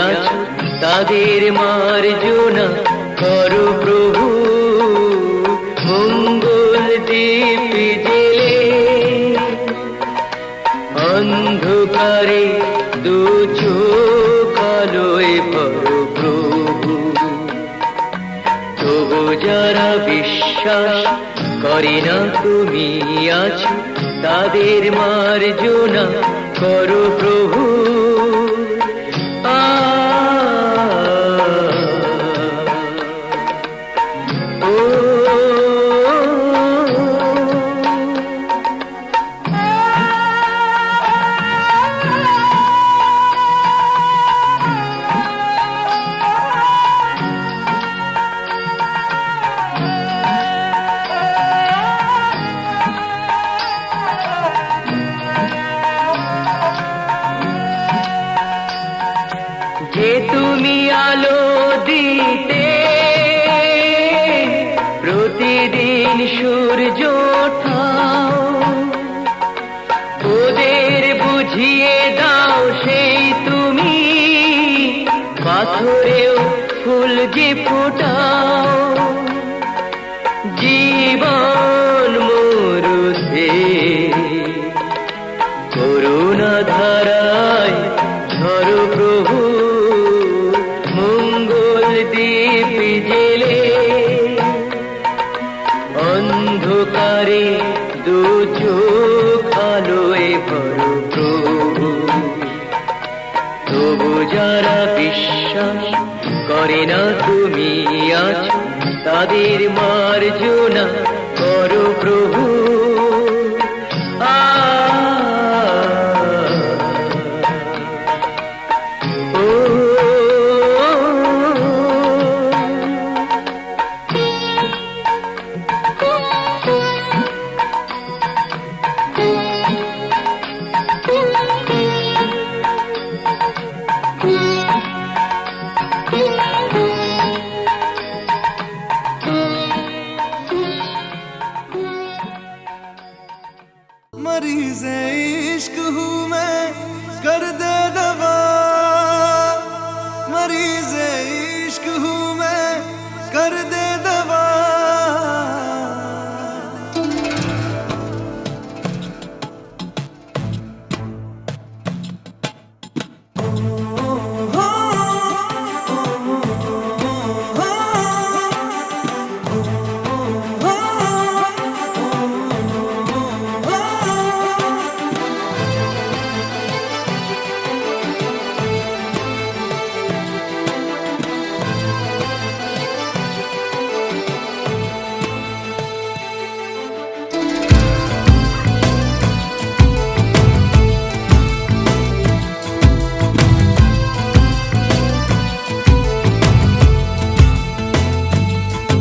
আছো তাদের মার্জনা করো প্রভু। মঙ্গল দীপ জেলে অন্ধকারে দু চোখ আলোয় ভরো প্রভু। তবু যারা বিশ্বাস করে না তুমি আছো তাদের মার্জনা করো প্রভু। যে তুমি আলো দিতে প্রতিদিন সূর্য ওঠাও, ওদের বুঝিয়ে দাও সেই তুমি পাথরেও ফুল যে ফোটাও। জীবন মরুতে করুণা ধারায় ঝরো প্রভু। দীপ জেলে অন্ধকারে দু চোখ আলোয় ভরো প্রভু। তবু যারা বিশ্বাস করে না তুমি আছো তাদের মার্জনা করো প্রভু। मरीज़े इश्क हूँ मैं कर दे दवा, मरीज़े इश्क हूँ मैं कर दे दवा।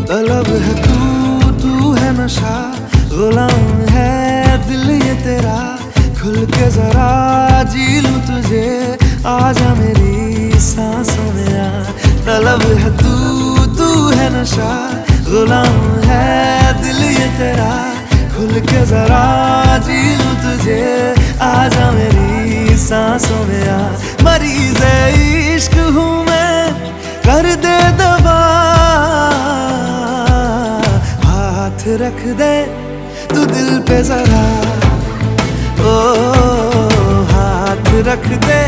तलब है तू है नशा, गुलाम है दिल ये तेरा। खुल के जरा जी लूं तुझे, आजा मेरी सांसों में आ। तलब है तू है नशा, गुलाम है दिल ये तेरा। खुल के जरा जी लूं तुझे, आजा मेरी सांसों में आ। मरीज़े इश्क हूँ मैं कर दे दवा, हाथ रख दे तू दिल पे जरा। ओ हाथ रख दे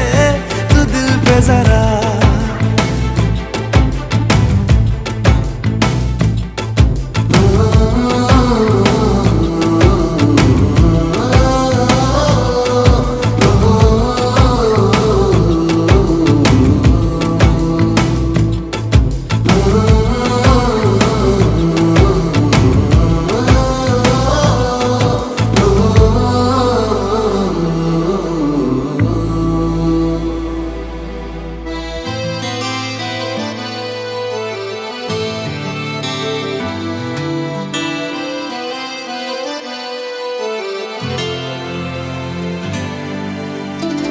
तू दिल पे जरा।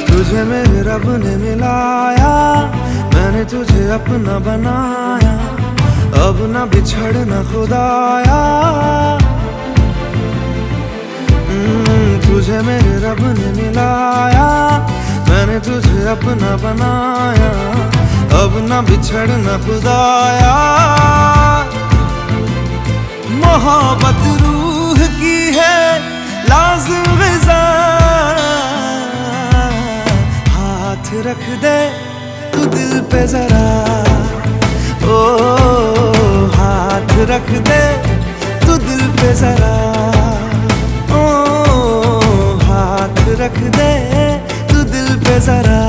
तुझे मेरे रब ने मिलाया, मैंने तुझे अपना बनाया। अब न बिछड़ना खुदाया, तुझे मेरे रब ने मिलाया। मैंने तुझे अपना बनाया, अब न बिछड़ना खुदाया। मोहब्बत रूह की है लाज़िम ग़िज़ा, हाथ रख दे तू दिल पे जरा, ओ हाथ रख दे तू दिल पे जरा, ओ हाथ रख दे तू दिल पे जरा।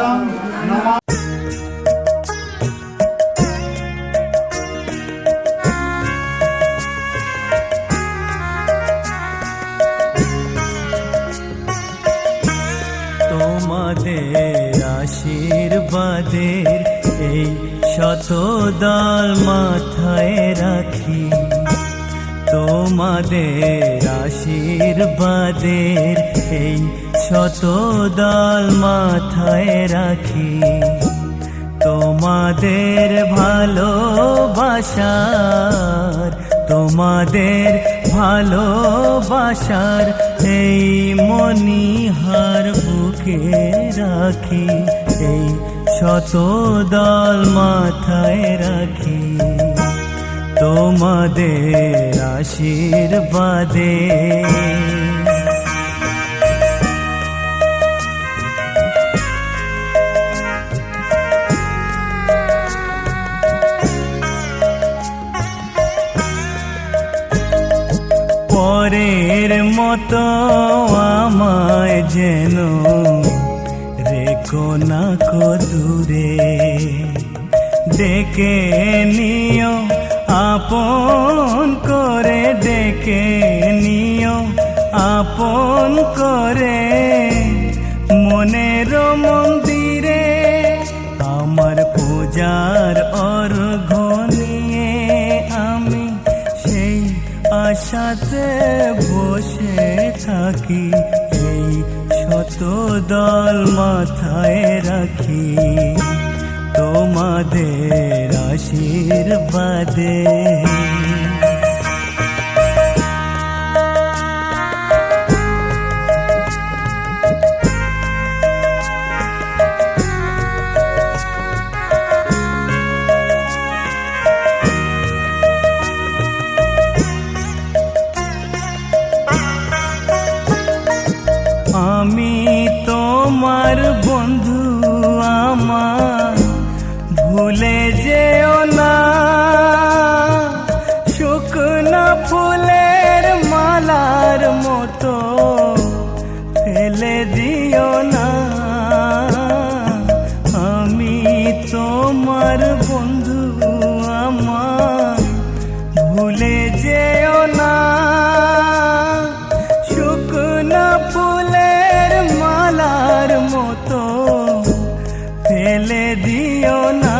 সালাম নামাজ। তোমাদের আশীর্বাদের এই শত দল মাথায় রাখি, তোমাদের আশীর্বাদের এই শত দল মাথায় রাখি, তোমাদের ভালোবাসার, তোমাদের ভালোবাসার এই মণিহার বুকে রাখি, এই শত দল মাথায় রাখি, তোমাদের আশীর্বাদে। পরের মতো আমায় যেন রেখো না কো দূরে, ডেকে নিও আপন করে, ডেকে নিও আপন করে, মনের মন্দিরে আমার পূজার অর্ঘ্য নিয়ে আমি সেই আশাতে বসে থাকি, এই শত দল মাথায় রাখি, তোমাদের আশীর্বাদে। আমি তোমার বন্ধু, আমার ভুলে যেও না, শুকনো ফুলের মালার মতো ফেলে দিও না। আমি তোমার বন্ধু, আমার ভুলে যেও না, শুকনো ফুলের মালার মতো ফেলে দিও না।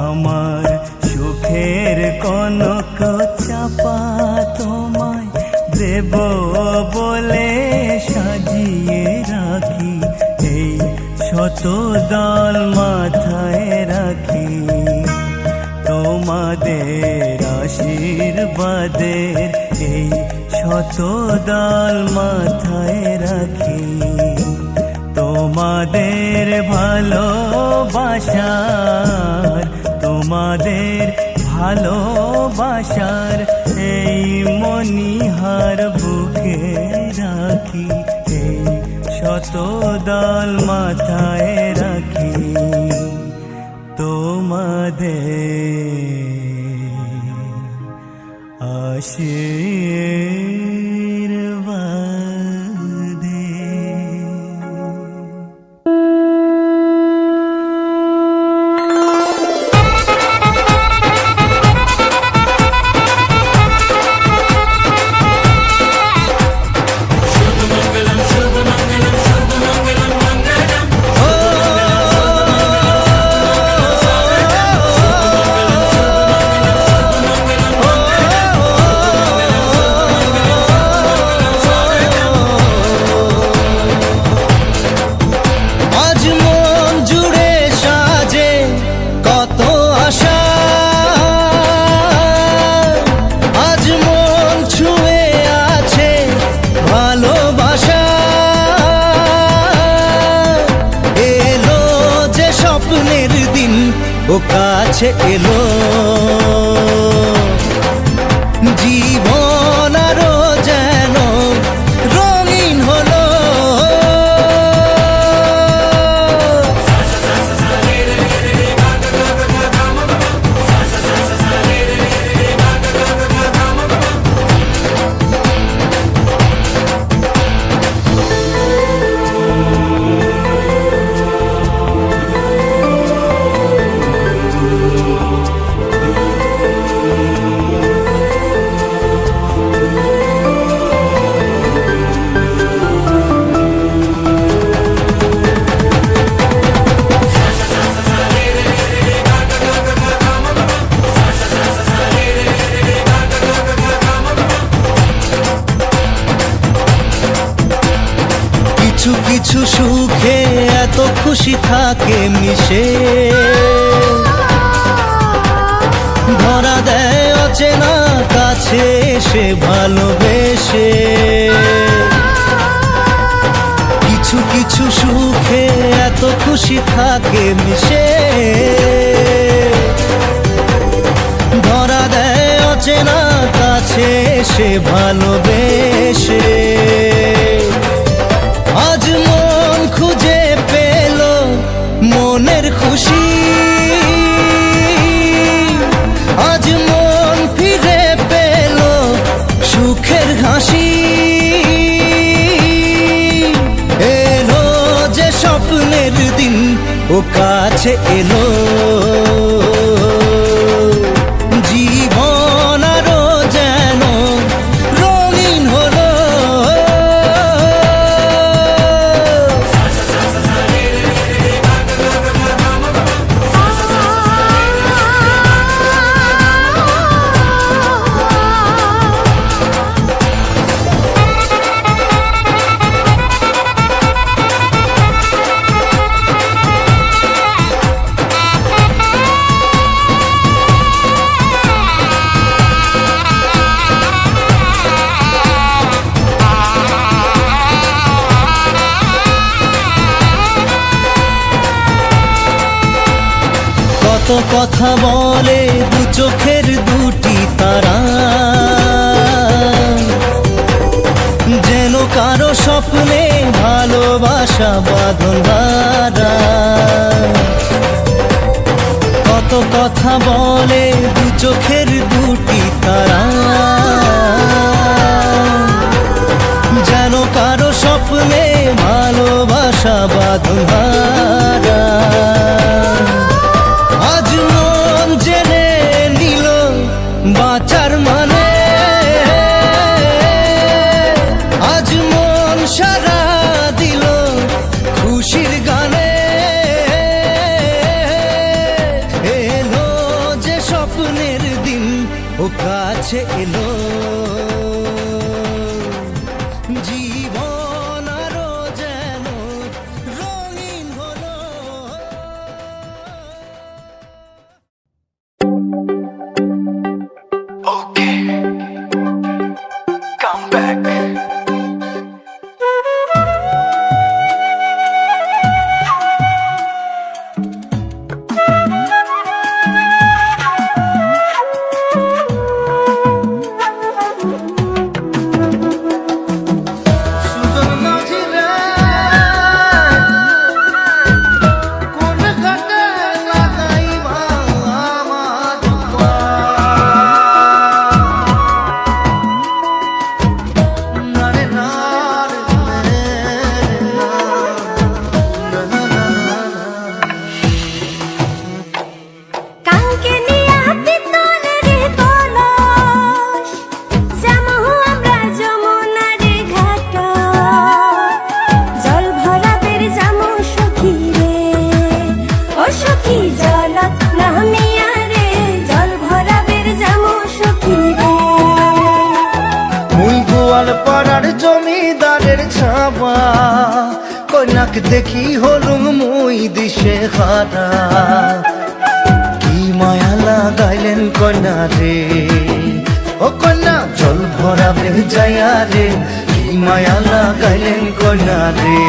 আমার সুখের কনক চাপা তোমায় দেব বলে সাজিয়ে রাখি, এই শত দল মাথায় রাখি, তোমাদের আশীর্বাদের এই শত দল মাথায় রাখি, তোমাদের ভালোবাসার, তোমাদের ভালোবাসার এই মণিহার বুকে রাখি, এই শত দল মাথায় রাখি, তোমাদের আশীর্বাদে। ও কাছে এলো জীবন আরো যেন রঙিন হলো। খুশি থাকে মিশে, ধরা দেয় অচেনা কাছে এসে ভালোবেসে। কিছু কিছু সুখে এত খুশি থাকে মিশে, ধরা দেয় অচেনা কাছে এসে ভালোবেসে। আজ মন খুঁজে পেল মনের খুশি, আজ মন ফিরে পেল সুখের হাসি। এলো যে স্বপ্নের দিন ও কাছে এলো, জীবন আরো যেন রঙিন হলো। কত কথা বলে দু চোখের দুটি তারা, যেন কারো স্বপ্নে ভালোবাসা বাঁধন হারা। কত কথা বলে দু চোখের দুটি তারা, যেন কারো স্বপ্নে ভালোবাসা বাঁধন হারা। আজ মন জেনে নিল বাঁচার মানে, আজ মন সারা দিল খুশির গানে। এলো যে স্বপ্নের দিন ও কাছে এলো, জীবন আরো যেন রঙিন হলো। Okay, come back. পাড়ার জমিদারের ছাবা, কন্যাক দেখি হলুম মুই দিশে হারা। কি মায়া লাগাইলেন কন্যা রে, ও কন্যা জল ভরাবে যায়া রে। কি মায়া লাগাইলেন কন্যা রে।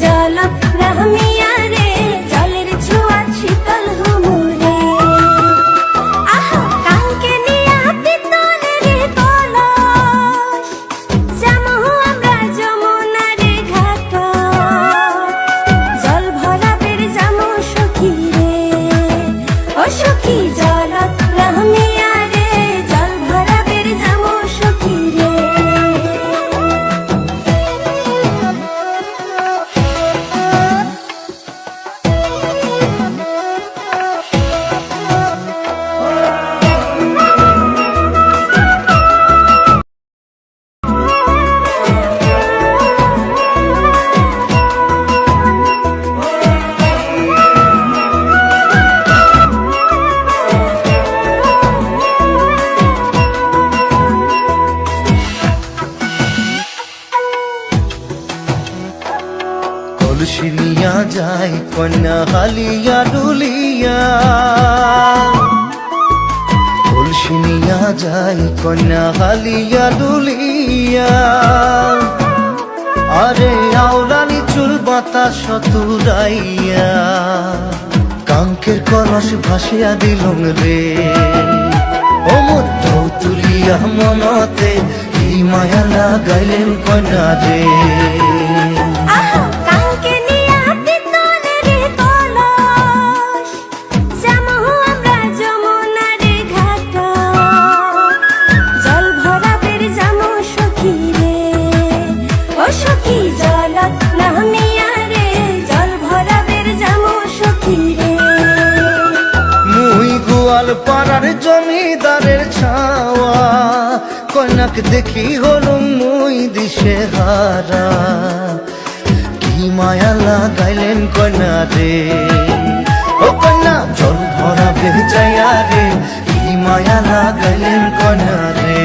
জল ব্রাহ্মিয়া রে, জলের ছোঁয়া শীতল হুমুরে। কন্যা হালিয়া ডুলিয়া কলসি নিয়া যায় কন্যা হালিয়া ডুলিয়া আরে আওলানি চুল বাতাস তুরাইয়া কাঙ্কের কলস ভাসিয়া দিলুম রে ও মধ্য তুলিয়া মনতে কি মায়া লাগাইলেন কন্যা রে পাড়ার জমিদারের ছাওয়া কন্যাকে দেখি হলুম মুই দিশে হারা কি মায়া লাগাইলেন কন্যা রে ও কন্যা জল ভরা বেচাইয়া রে কি মায়া লাগাইলেন কন্যা রে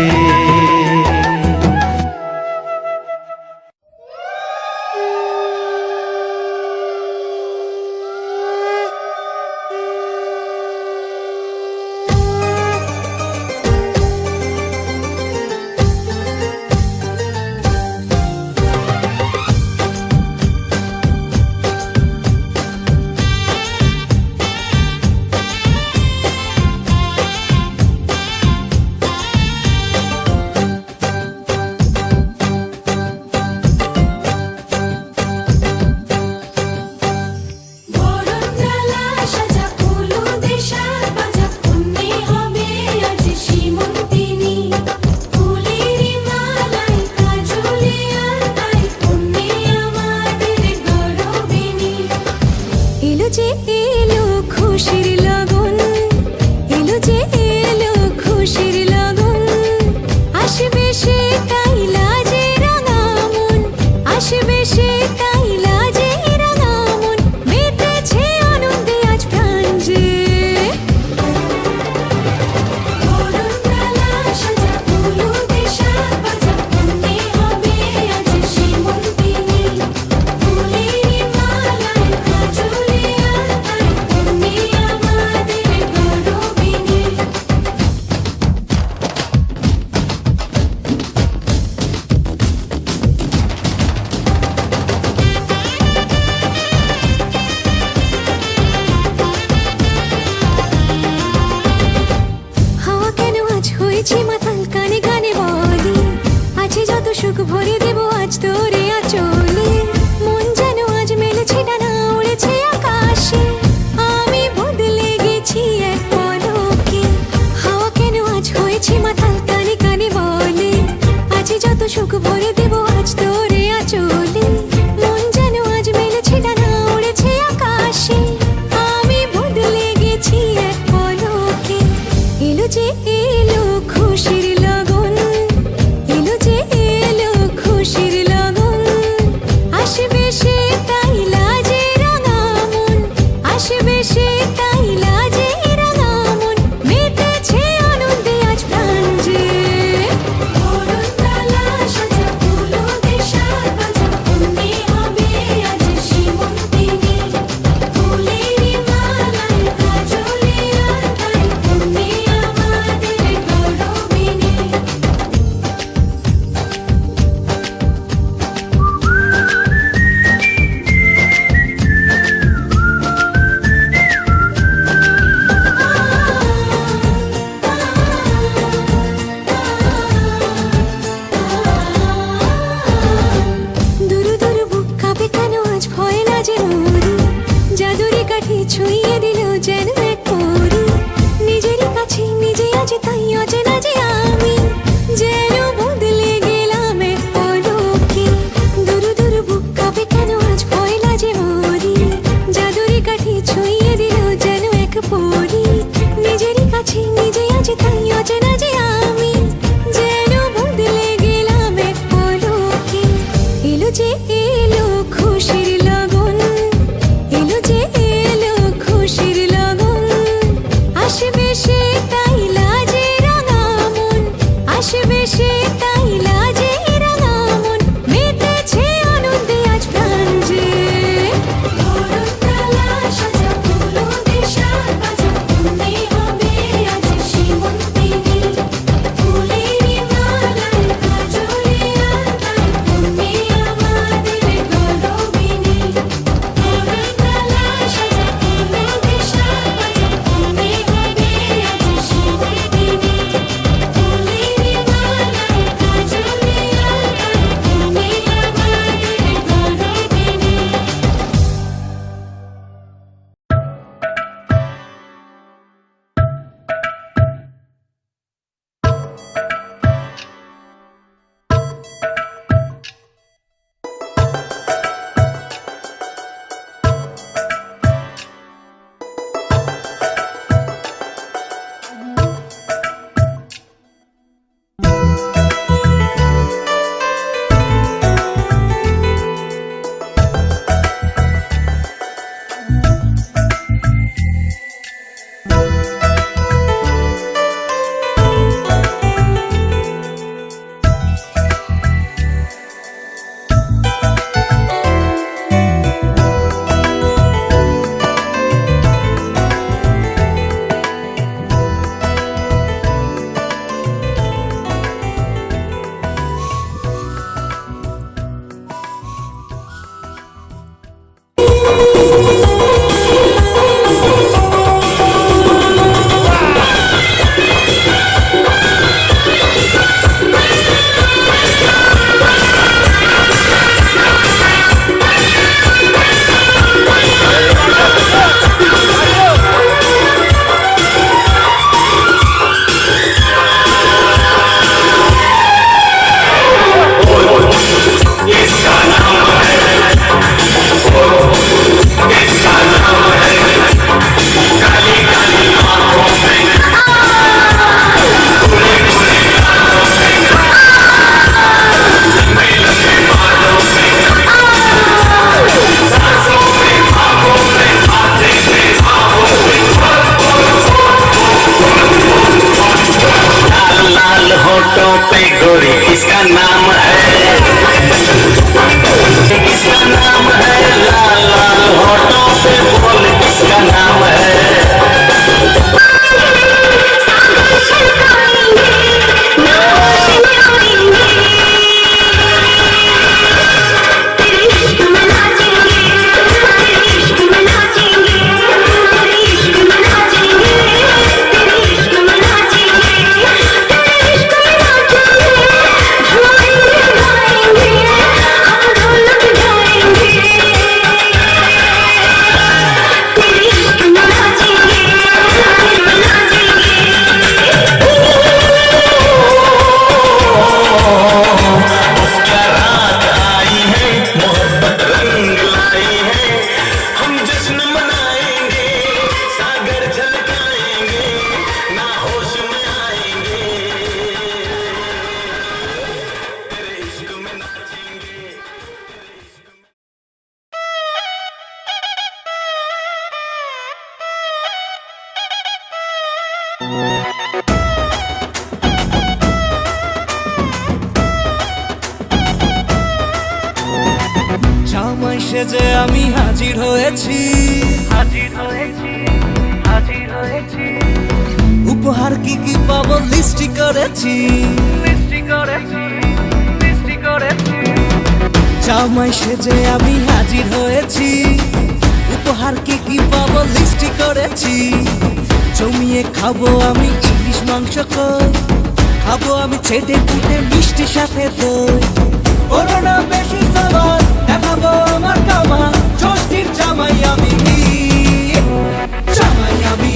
किसका नाम है, किसका नाम है, लाल लाल होठों पे बोल किसका नाम है। জামাই সেজে আমি হাজির হয়েছি, উপহার কি কি পাবো লিস্টি করেছি, জামাই সেজে আমি হাজির হয়েছি, উপহার কি কি পাবো লিস্টি করেছি। জমিয়ে খাবো আমি ইলিশ মাংস কই, খাবো আমি ছেটে পুটে মিষ্টি সাথে দই। করোনা বেশি সবার দেখাবো আমার কামা, ষষ্ঠীর জামাই আমি, জামাই আমি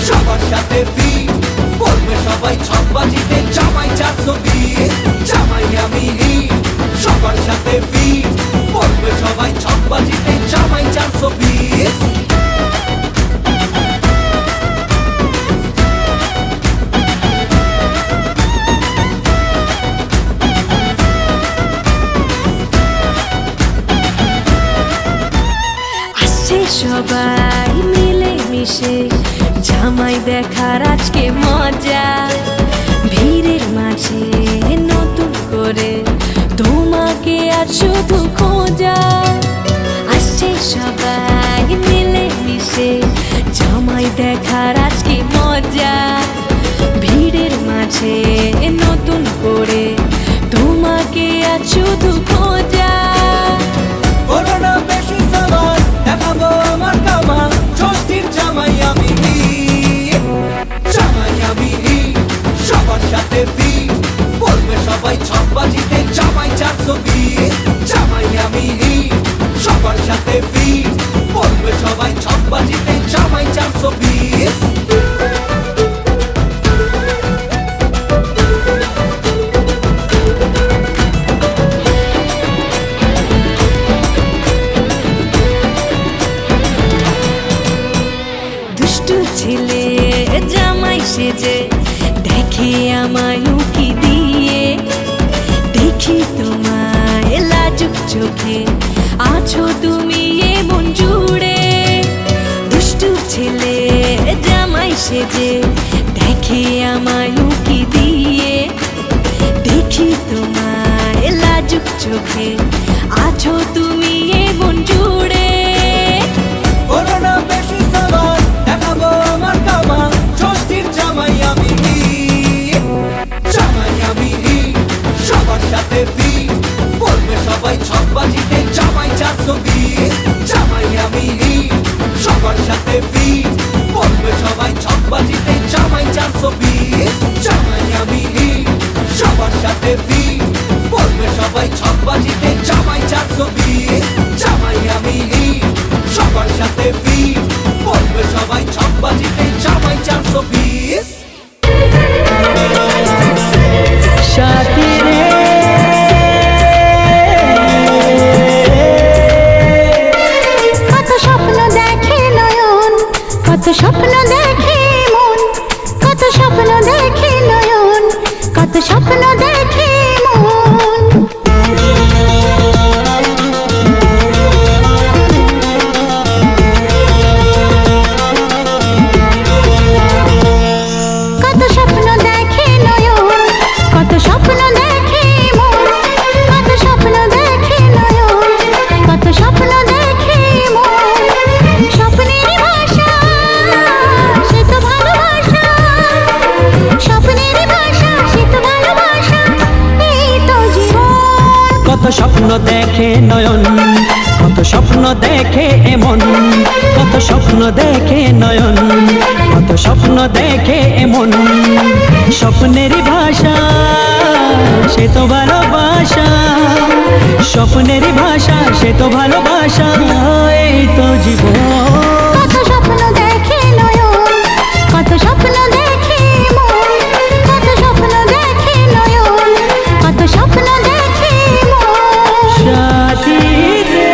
সবার সাথে ফি, বলবে সবাই ছকবাজিতে জামাই 420। জামাই আমি সবার সাথে ফি, বলবে সবাই ছকবাজিতে জামাই 420। সবাই মিলে মিশে জামাই দেখার আজকে মজা, ভিড়ের মাঝে নতুন করে তোমাকে আর শুধু খোঁজা। আসছে সবাই মিলে মিশে জামাই দেখার আজকে মজা, ভিড়ের মাঝে নতুন করে তোমাকে আর শুধু খোঁজা। করোনা বেশি সবার দেখাবো আমার কামা, ষষ্ঠীর জামাই আমি, জামাই আমি সবার সাথে ফি, বলবে সবাই ছকবাজিতে জামাই 420। জামাই আমি সবার সাথে ফি, বলবে সবাই ছকবাজিতে জামাই 420। ছেলে জামাই সেজে দেখে আমায় উকি দিয়ে, দেখি তোমায় লাজুক চোখে আছো তুমি এমন জুড়ে। দুষ্টু ছেলে জামাই সেজে দেখে আমায় উকি দিয়ে, দেখি তোমায় লাজুক চোখে আছো তুমি এমন জুড়ে। করোনা বেশি সবার দেখাবো আমার কামা, ষষ্ঠীর জামাই আমি, জামাই আমি সবার সাথে ফি, বলবে সবাই ছকবাজিতে জামাই 420। জামাই আমি সবার সাথে ফি, বলবে সবাই ছকবাজিতে জামাই 420। জামাই আমি সবার সাথে ফি, বলবে সবাই ছকবাজিতে জামাই 420। জামাই আমি সবার সাথে ফি, বলবে সবাই ছকবাজিতে জামাই 420। সাথী রে কত স্বপ্ন দেখে নয়ন, কত স্বপ্ন দেখে মন, কত স্বপ্ন দেখে নয়ন, কত স্বপ্ন দেখে মন। স্বপ্ন দেখে নয়ন, কত স্বপ্ন দেখে এমন, কত স্বপ্ন দেখে নয়ন, কত স্বপ্ন দেখে এমন। স্বপ্নেরই ভাষা সে তো ভালোবাসা, স্বপ্নেরই ভাষা সে তো ভালোবাসা, এই তো জীবন। কত স্বপ্ন দেখে নয়ন, কত স্বপ্ন দেখে মন, কত স্বপ্ন দেখে নয়ন, কত স্বপ্ন দেখে মন। সাথী রে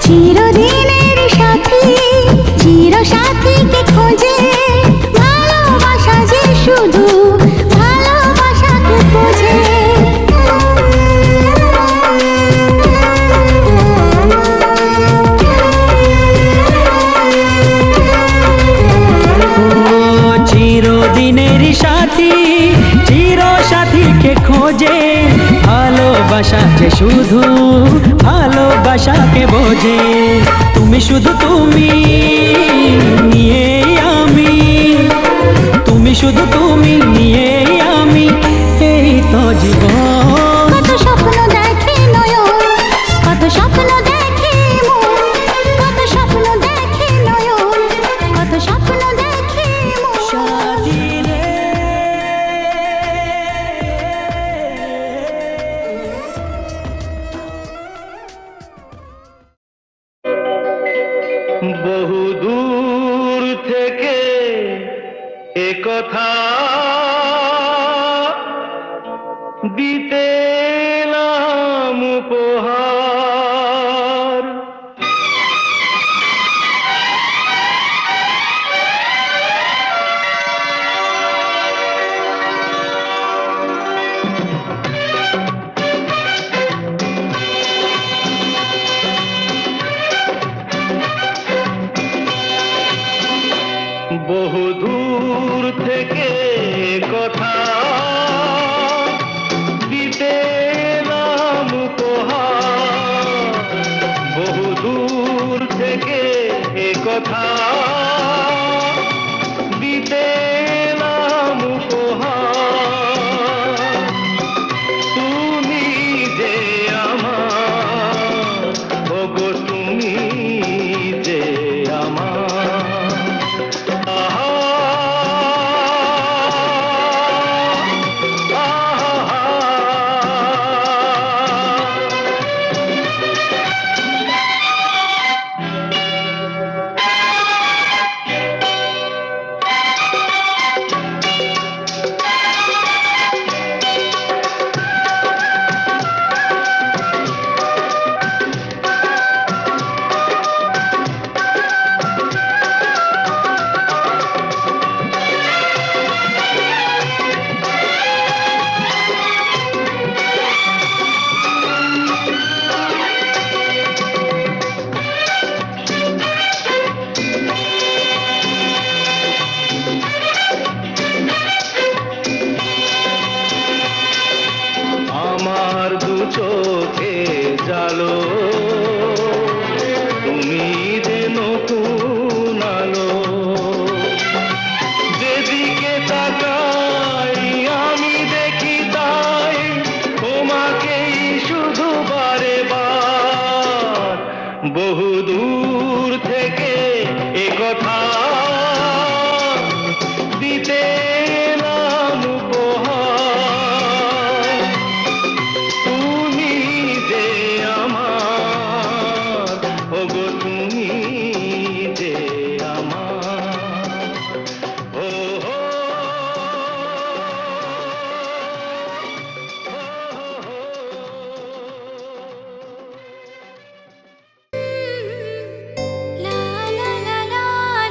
চিরদিনের সাথী, চির সাথীকে খোঁজে, ভালোবাসা যে শুধু ভালোবাসাকে খোঁজে। ও চিরদিনের সাথী, চির সাথীকে খোঁজে, ভালোবাসা যে শুধু ভালোবাসাকে বোঝে। তুমি শুধু তুমি নিয়ে আমি, তুমি শুধু তুমি নিয়ে আমি, এই তো জীবন। কত স্বপ্ন দেখে নয়ন, কত স্বপ্ন দেখে মন, কত স্বপ্ন দেখে নয়ন, কত স্বপ্ন দেখে মন। সাথী রে বহু দূর থেকে এ কথা দিতে এলাম উপহার। বহু দূর থেকে কথা দিতে এলাম উপহার। বহু দূর থেকে কথা দিতে এলাম উপহার। তুমি যে আমার, ওগো তুমি যে আমার। আমার দু চোখে জালো, তুমি যে নতুন আলো। যেদিকে তাকাই আমি দেখি তাই তোমাকেই শুধু বারে বার। বহু দূর থেকে এ কথা দিতে এলাম উপহার। তুমি যে আমার, ওগো তুমি যে আমার। ও হো লা লা লা লা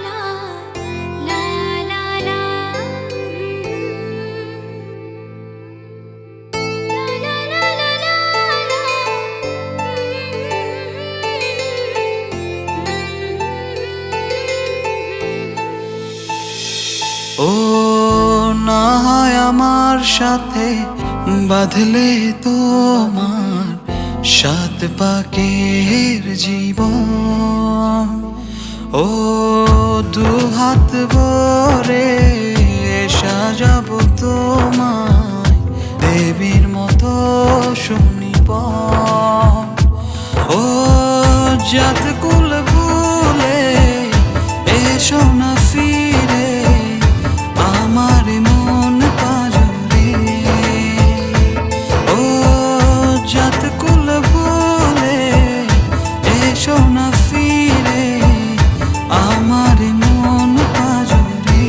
লা, লা লা লা, লা লা লা লা ও না হয় আমার সাথে বাঁধলে তোমার সাত পাকের জীবন, ও দু হাত ভরে সাজাবো তোমায় দেবীর মতো শুনিব, ও জাত কুল ভুলে এসো না ফিরে আমার মন পাজরে, ও জাত কুল ভুলে এসো না ফিরে আমার মন পাজরে।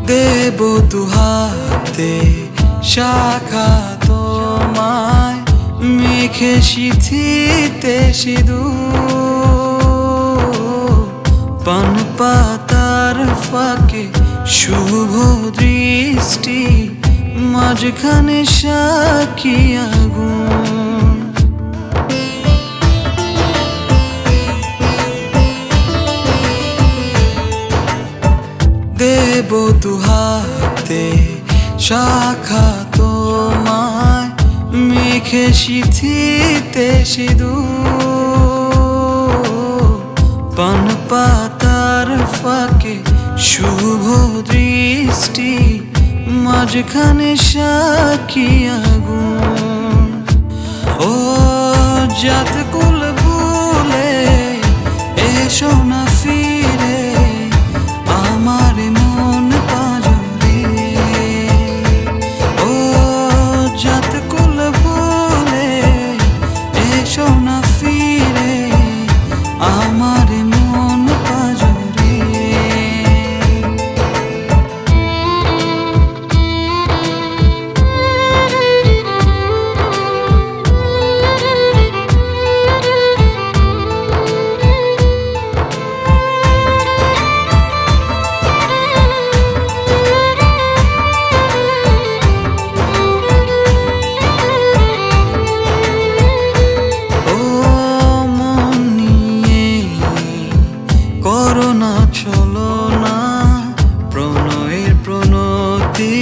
দেব দুহাতে শাখা তোমায় মেখে সিথিতে সিঁদুর, পান পাতার ফাঁকে শুভ দৃষ্টি মাঝখানে সাক্ষী আগুন, দেব দুহাতে শাখা তোমায় মেখে সিথিতে সিঁদুর, পান পাতার ফাঁকে শুভ দৃষ্টি মাঝখানে সাক্ষী আগুন, ও জাত কুল ভুলে এসো না ফিরে আমার মন পাজরে, ও জাত কুল ভুলে এসো না ফিরে আমার মন পাজরে। ও মন নিয়ে করো না চলো না প্রণয়ের প্রণতি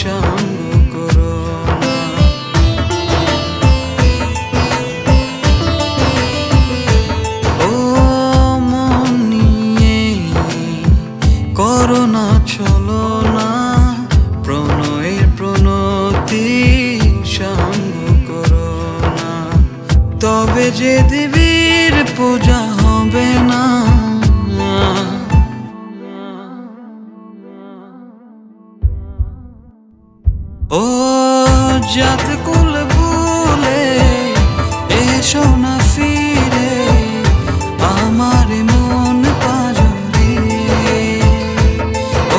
সঙ্গ করো না, ও মন নিয়ে করো না চলো না প্রণয়ের প্রণতি সঙ্গ করো না, তবে যে দেবীর পূজা হবে না, ও জাত কুল ভুলে এসো না ফিরে আমার মন পাজরে,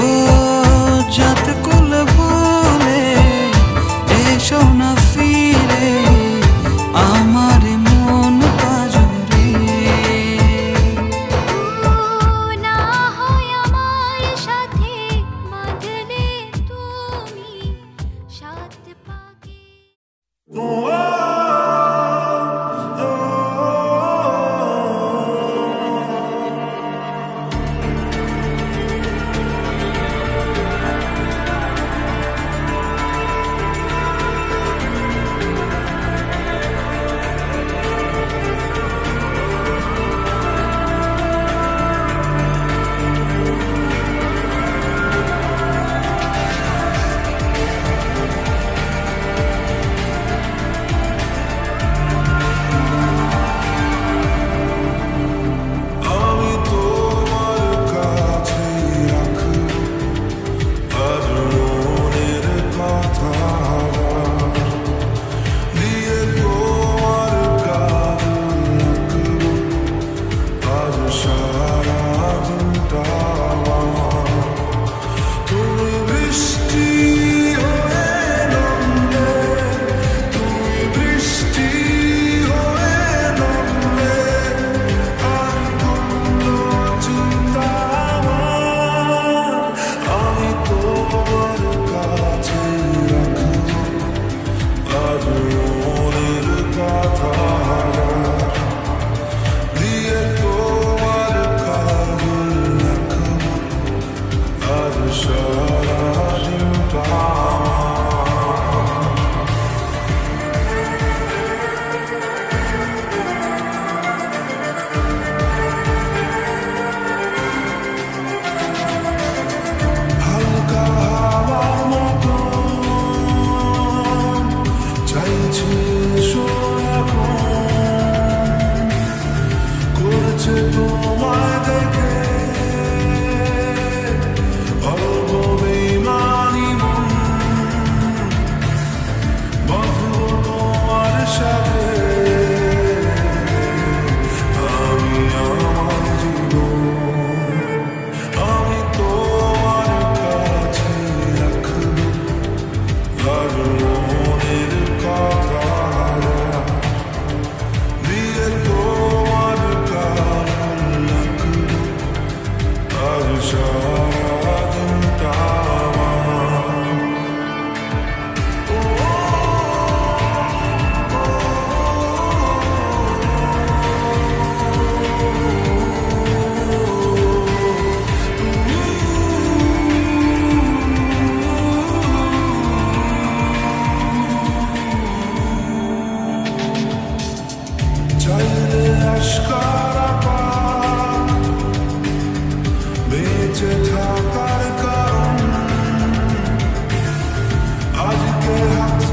ও জাত কুল ভুলে এসো না ফিরে আমার মন পাজরে। না হয় আমার সাথে বাঁধলে তুমি সাত পাকে।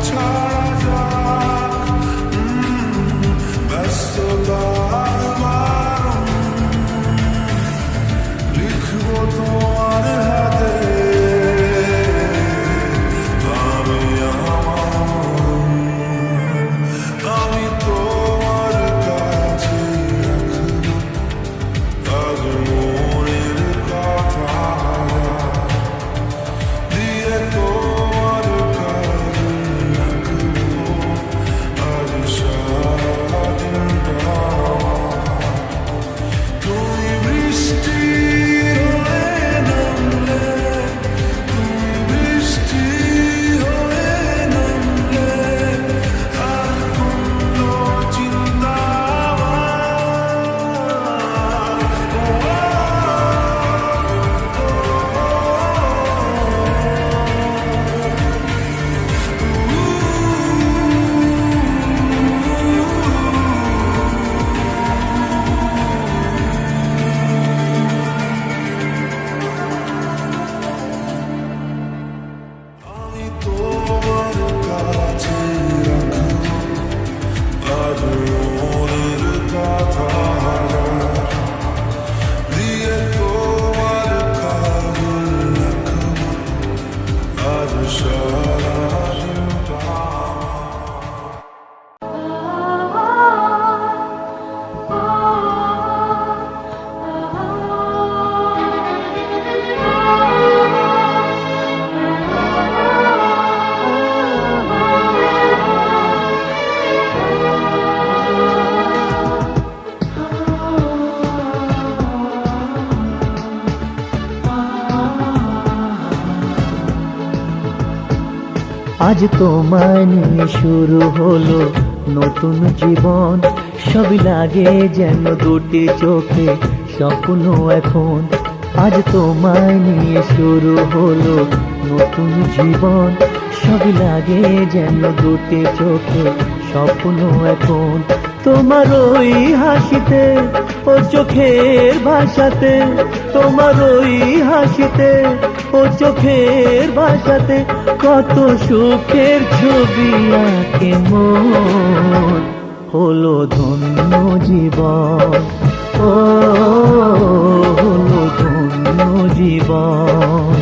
ছাড়া যাক ব্যস্ততার বারণ লিখবো তোমার হাতে আমি আমার আমি তোমার কাছে রাখবো আজ মনের কথা দিয়ে তোমার কাছে রাখবো আজ সারাদিনটা তুমি বৃষ্টি হয়ে নামলে তুমি বৃষ্টি হয়ে নামলে আর কোনো চিন্তা আমি তোমার কাছে রাখবো আজ মনের কথা দিয়ে তোমার কাছে রাখবো আজ সারাদিনটা আজ তোমায় নিয়ে শুরু হলো নতুন জীবন, সবই লাগে যেন দুটি চোখে স্বপ্ন এখন। আজ তোমায় নিয়ে শুরু হলো নতুন জীবন, সবই লাগে যেন দুটি চোখে স্বপ্ন এখন। তোমার ওই হাসিতে ও চোখের ভাষাতে, তোমার ওই হাসিতে ও চোখের ভাষাতে কত সুখের ছবি আঁকে মন। হলো ধন্য জীবন, ও হলো ধন্য জীবন।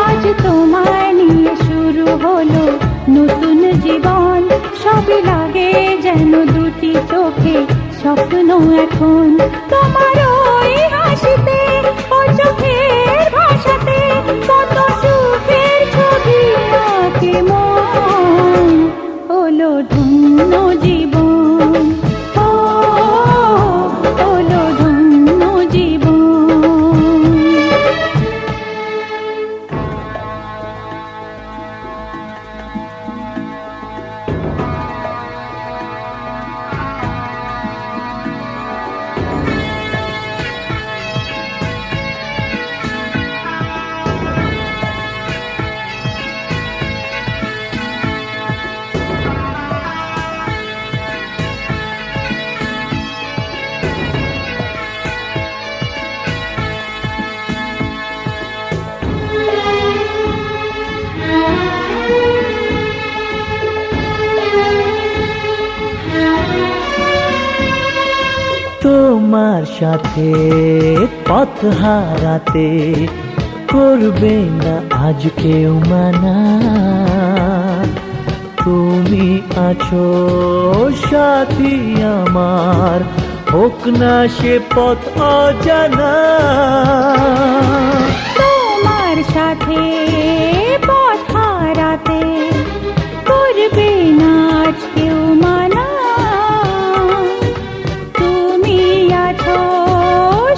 আজ তোমায় নিয়ে শুরু হলো নতুন জীবন, সবই লাগে যেন দুটি চোখে স্বপ্ন এখন। তোমার ওই হাসিতে ও চোখের ভাষাতে কত সুখের ছবি আঁকে মন। হলো ধন্য জীবন, ও হলো ধন্য জীবন। তোমার সাথে পথ হারাতে করবে না আজ কেউ মানা। তুমি আছো সাথী আমার, হোক না সে পথ অজানা। তোমার সাথে পথ হারাতে করবে না আজ কেউ মানা। তুমি আছো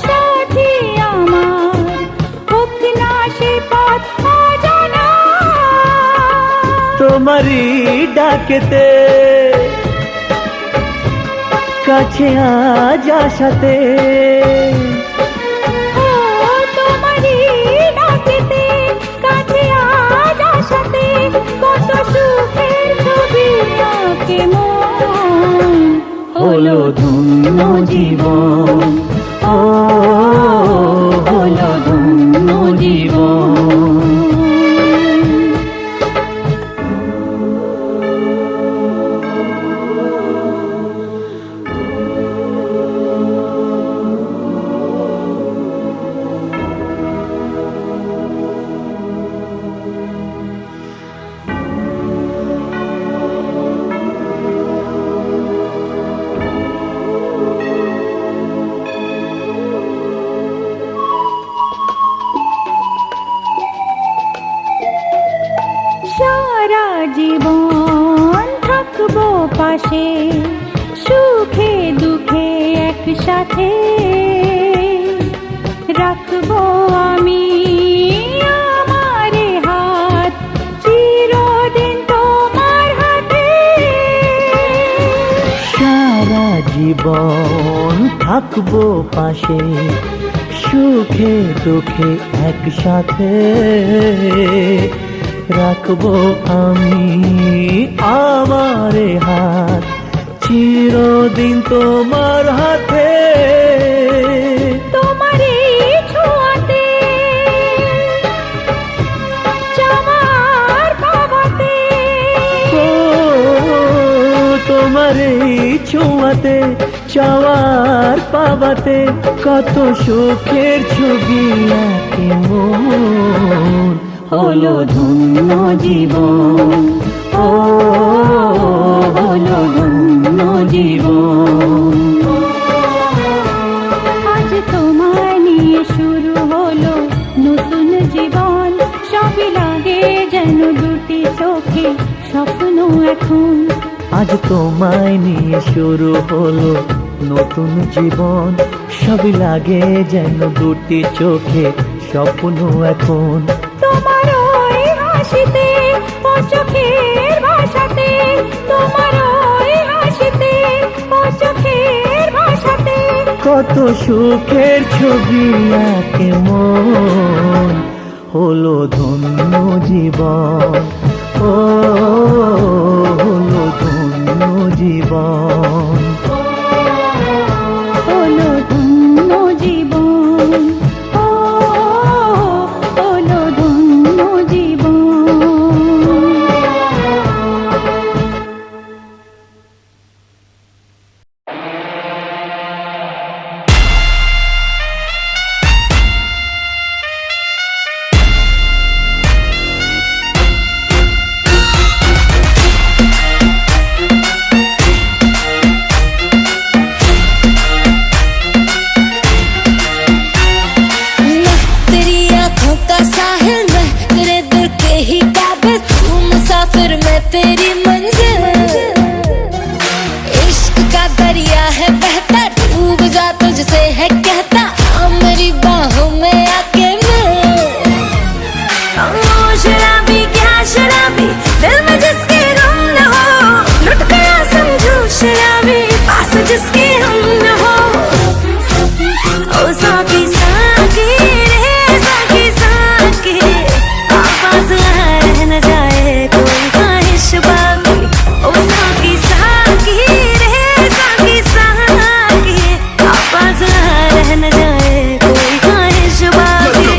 সাথী আমার, হোক না সে পথ অজানা। তোমারই ডাকেতে কাছে আজ আসাতে, ও তোমারই ডাকেতে কাছে আজ আসাতে কত সুখের ছবি আঁকে মন। হলো ধন্য জীবন, ও হলো ধন্য জীবন। সারা জীবন থাকবো পাশে, সুখে দুঃখে একসাথে রাখবো আমি আমার হাত চিরদিন তোমার হাতে। সারা জীবন থাকবো পাশে, সুখে দুঃখে একসাথে রাখবো আমি আমার হাত চিরদিন তোমার হাতে। তোমারই ছোঁয়াতে চাওয়ার পাবাতে, ও তোমার এই ছোঁয়াতে চাওয়ার পাবাতে কত সুখের ছবি আঁকে মন, হলো ধন্য জীবন, ও হলো ধন্য জীবন। আজ তোমায় নিয়ে শুরু হলো নতুন জীবন, সবই লাগে যেন দুটি চোখে স্বপ্ন এখন। আজ তোমায় নিয়ে শুরু হলো নতুন জীবন, সবই লাগে যেন দুটি চোখে স্বপ্ন এখন। তোমার ওই হাসিতে ও চোখের ভাষাতে, তোমার ওই হাসিতে ও চোখের ভাষাতে কত সুখের ছবি আঁকে মন, হলো ধন্য জীবন, ও হলো ধন্য জীবন। হলো ধন্য জীবন, ও হলো ধন্য জীবন। तेरी मंजिल इश्क का दरिया है बहता, डूब जा तुझसे है कहता, आ मेरी बाहों में आके मिल। शराबी क्या शराबी, दिल में जिसके गम न हो, लुट गया समझो शराबी, पास जिसके हम न हो। ओ साकी साकी रे साकी साकी, आवाज रह न जाए कोई ख्वाहिश बाकी। ओ साकी साकी रे साकी साकी, आवाज रह न जाए कोई ख्वाहिश बाकी।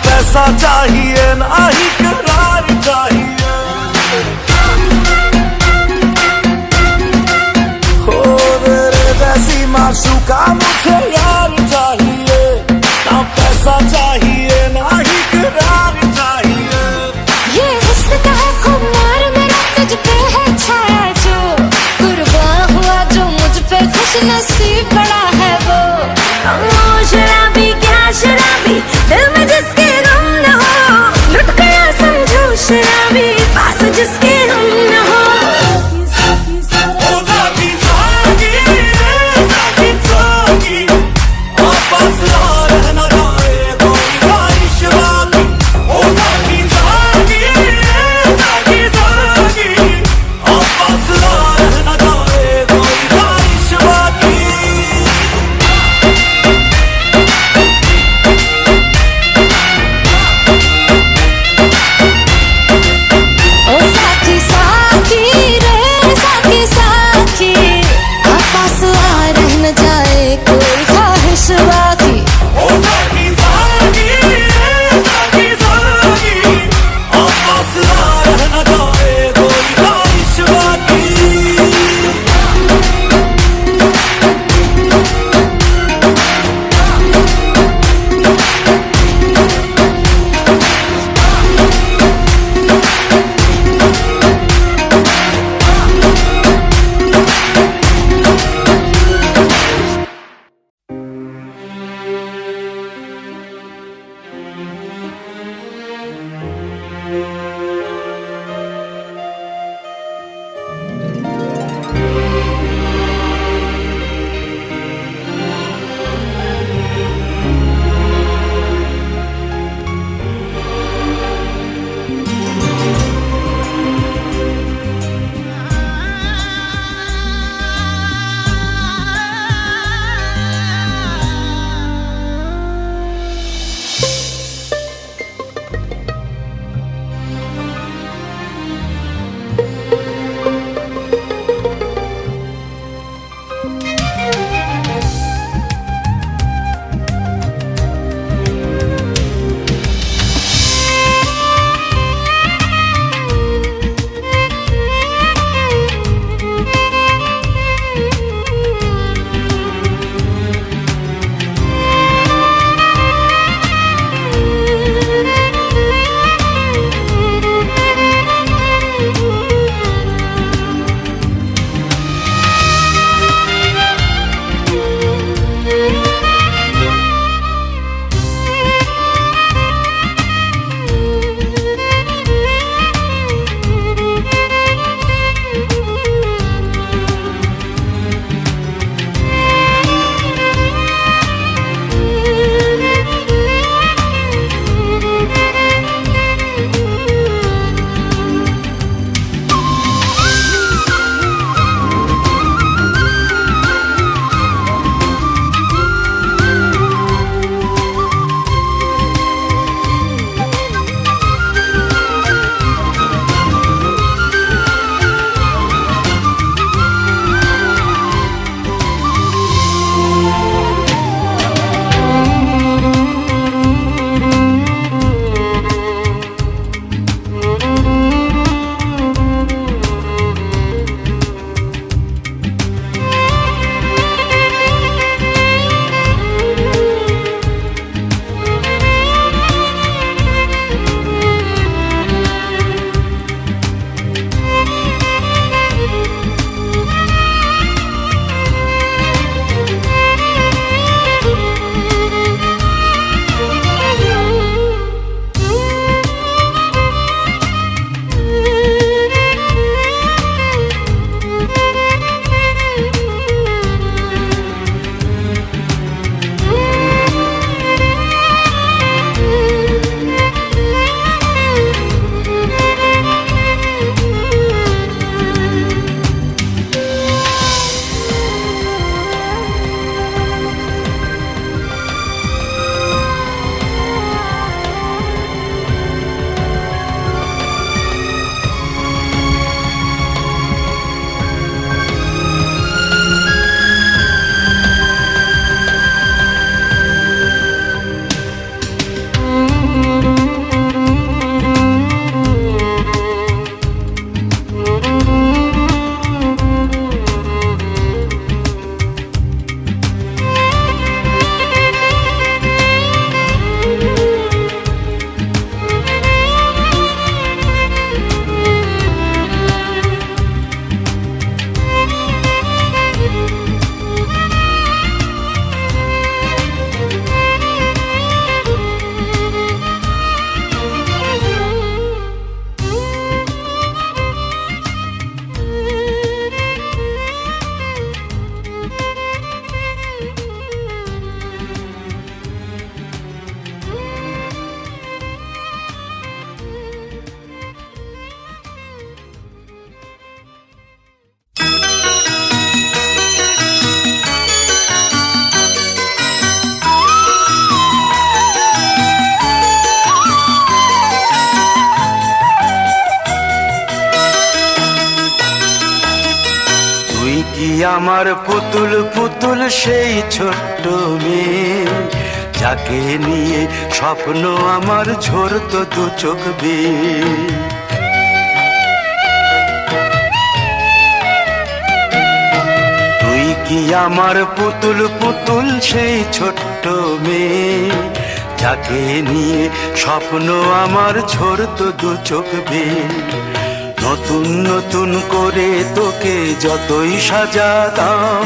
पैसा चाहिए ना ही करार चाहिए, हो मेरे जैसी माशूका मुझे यार चाहिए, ना पैसा चाहिए ना ही करार चाहिए। ये हुस्न का है खुमार मेरा, तुझ पे है छाया जो, कुर्बान हुआ जो मुझ पे खुश नसीब बड़ा है वो। ओ शराबी क्या शराबी, दिल में जिसके गम न हो, लुट गया समझो शराबी, पास जिसके हम न हो। ओ साकी साकी रे साकी साकी, वापस रह न जाए कोई ख्वाहिश बाकी। ओ साकी साकी रे साकी साकी, वापस रह न जाए कोई ख्वाहिश बाकी। ओ साकी साकी रे साकी साकी, पास आ रह न जाए कोई ख्वाहिश बाकी। ओ साकी साकी रे साकी साकी, वापस रह न जाए कोई ख्वाहिश बाकी। আমার পুতুল পুতুল সেই ছোট্ট মেয়ে, যাকে নিয়ে স্বপ্ন আমার ঝরতো দু চোখ বেয়ে। তুই কি আমার পুতুল পুতুল সেই ছোট্ট মেয়ে, যাকে নিয়ে স্বপ্ন আমার ঝরতো দু চোখ বেয়ে। নতুন নতুন করে তোকে যতই সাজাতাম,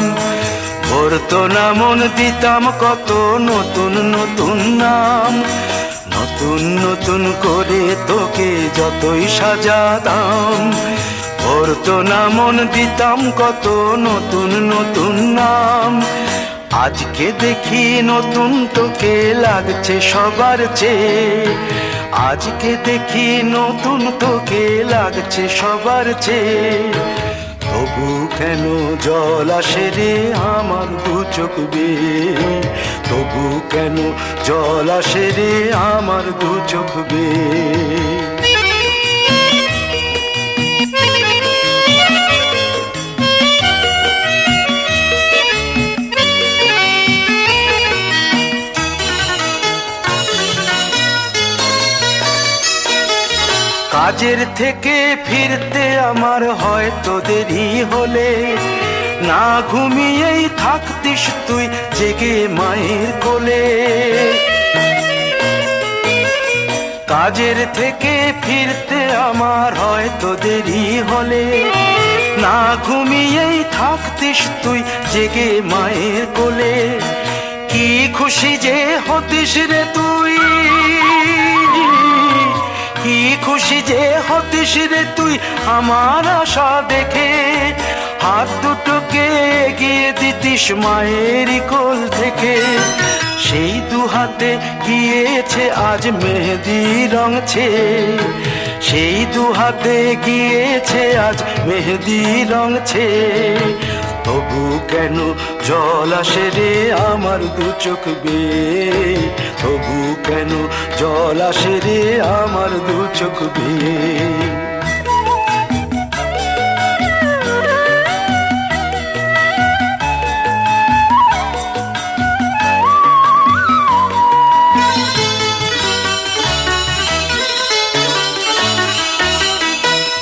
ভরতো না মন, দিতাম কত নতুন নতুন নাম। নতুন নতুন করে তোকে যতই সাজাতাম, ভরতো না মন, দিতাম কত নতুন নতুন নাম। আজকে দেখি নতুন তোকে লাগছে সবার চেয়ে, আজকে দেখি নতুন তোকে লাগছে সবার চেয়ে। তবু কেন জল আসে রে আমার দু চোখ বেয়ে, তবু কেন জল আসে রে আমার দু চোখ বেয়ে। কাজের থেকে ফিরতে আমার হয়তো দেরি হলে, না ঘুমিয়েই থাকতিস তুই জেগে মায়ের কোলে। কাজের থেকে ফিরতে আমার হয়তো দেরি হলে, না ঘুমিয়েই থাকতিস তুই জেগে মায়ের কোলে। কি খুশি যে হতিস রে তুই, কি খুশি যে হতিস রে তুই আমার আশা দেখে। হাত দুটোকে এগিয়ে দিতিস মায়ের কোল থেকে, সেই দু হাতে গিয়েছে আজ মেহেদি রঙছে, সেই দু হাতে গিয়েছে আজ মেহেদি রঙছে। তবু কেন জল আসে রে আমার দু চোখ বেয়ে, তবু কেন জল আসে রে আমার দু চোখ বেয়ে।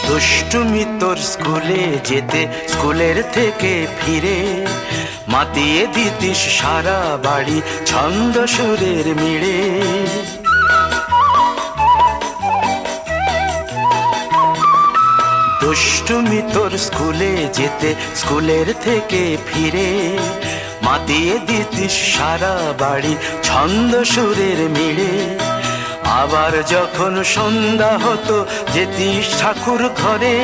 দুষ্টুমি তোর স্কুলে যেতে, স্কুলের থেকে ফিরে মাতিয়ে দিতিস সারা বাড়ি ছন্দ সুরের মিড়ে। দুষ্টুমি তোর স্কুলে যেতে, স্কুলের থেকে ফিরে মাতিয়ে দিতিস সারা বাড়ি ছন্দ সুরের মিড়ে। আবার যখন সন্ধ্যা হতো যেতিস ঠাকুর ঘরে,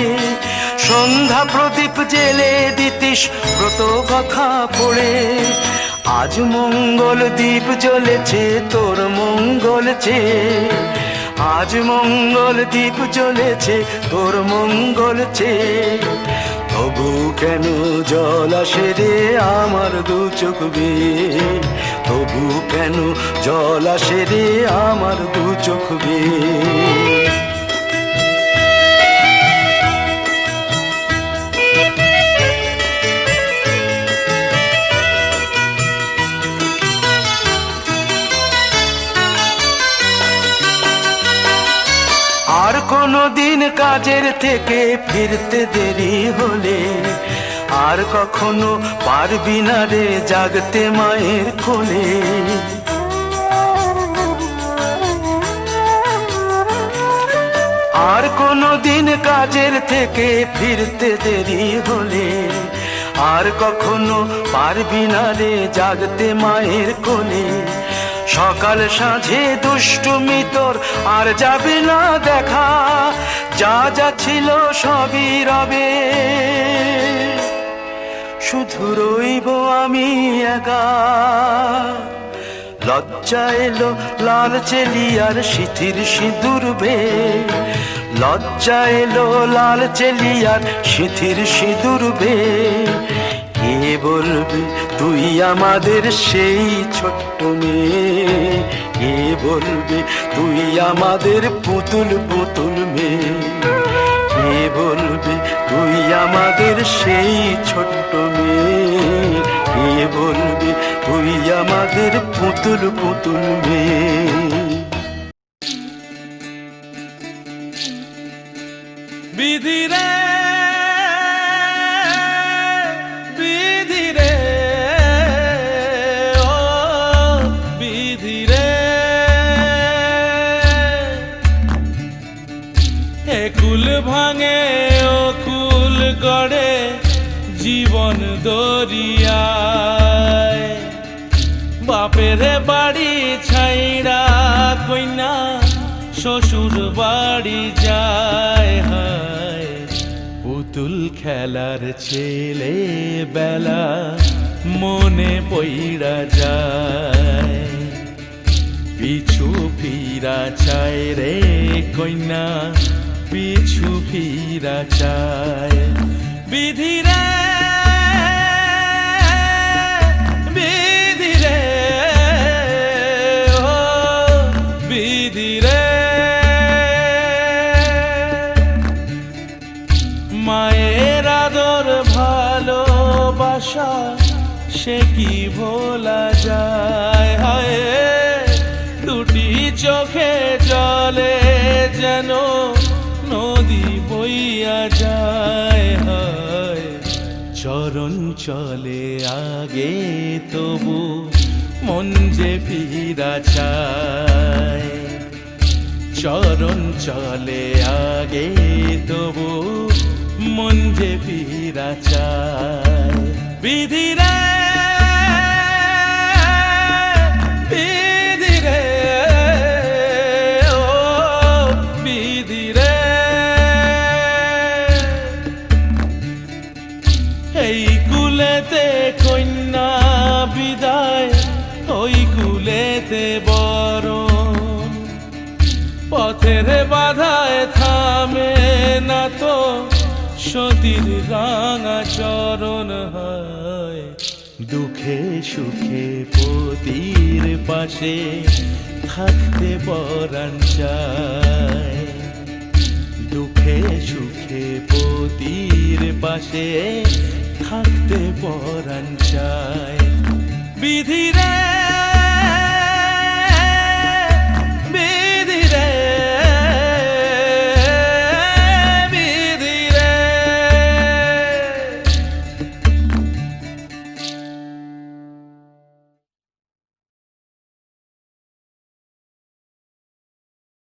সন্ধ্যা প্রদীপ জেলে দিতিস ব্রত কথা পড়ে। আজ মঙ্গল দ্বীপ জ্বলেছে তোর মঙ্গল চেয়ে, আজ মঙ্গল দ্বীপ জ্বলেছে তোর মঙ্গল চেয়ে। তবু কেন জল আসে রে আমার দু চোখ বেয়ে, তবু কেন জল আসে রে আমার দু চোখ বেয়ে। আর কোনো দিন কাজের থেকে ফিরতে দেরি হলে, আর কখনো পারবি না রে জাগতে মায়ের কোলে। আর কোনো দিন কাজের থেকে ফিরতে দেরি হলে, আর কখনো পারবি না রে জাগতে মায়ের কোলে। সকাল সাঁঝে দুষ্টুমি তোর আর যাবে না দেখা, যা যা ছিল সবই রবে, শুধু রইব আমি একা। লজ্জা এলো লাল চেলিয়ার সিথির সিঁদুর বে, লজ্জা এলো লাল চেলিয়ার সিথির সিঁদুর বে। কে বলবে তুই আমাদের সেই ছোট্ট মেয়ে, কে বলবে তুই আমাদের পুতুল পুতুল মেয়ে, কে বলবে তুই আমাদের সেই ছোট্ট মেয়ে। কে বলবে তুই আমাদের পুতুল পুতুল মেয়ে। বিধি রে বিধি রে ও বিধি রে, এ কুল ভাঙে ও কুল গড়ে জীবন দরিয়ায়, বাপের বাড়ি ছাইড়া কইনা শ্বশুর বাড়ি যায়, হায় পুতুল খেলার ছেলে বেলা মনে পইড়া যায়, পিছু ফিরা চায় রে কইনা পিছু ফিরা চায়। বিধি রে বিধি রে ও বিধি রে, মায়ের আদর ভালোবাসা সে কি ভোলা যায়, হায় দুটি চোখে জলে যেন নদী বইয়া যায়, হায় চরণ চলে আগে তবু মন যে ফিরা চায়, চরণ চলে আগে তবু মন যে ফিরা চায়। বিধি রে বিধি রে ও বিধি রে, এই কুলেতে কন্যা বিদায় ওই কুলেতে বরণ, পথের বাধায় থামে না তো সতীর রাঙা চরণ, হয় দুঃখে সুখে পতির পাশে থাকতে পরাণ চায়, দুঃখে সুখে পতির পাশে থাকতে পরাণ চায়। বিধি রে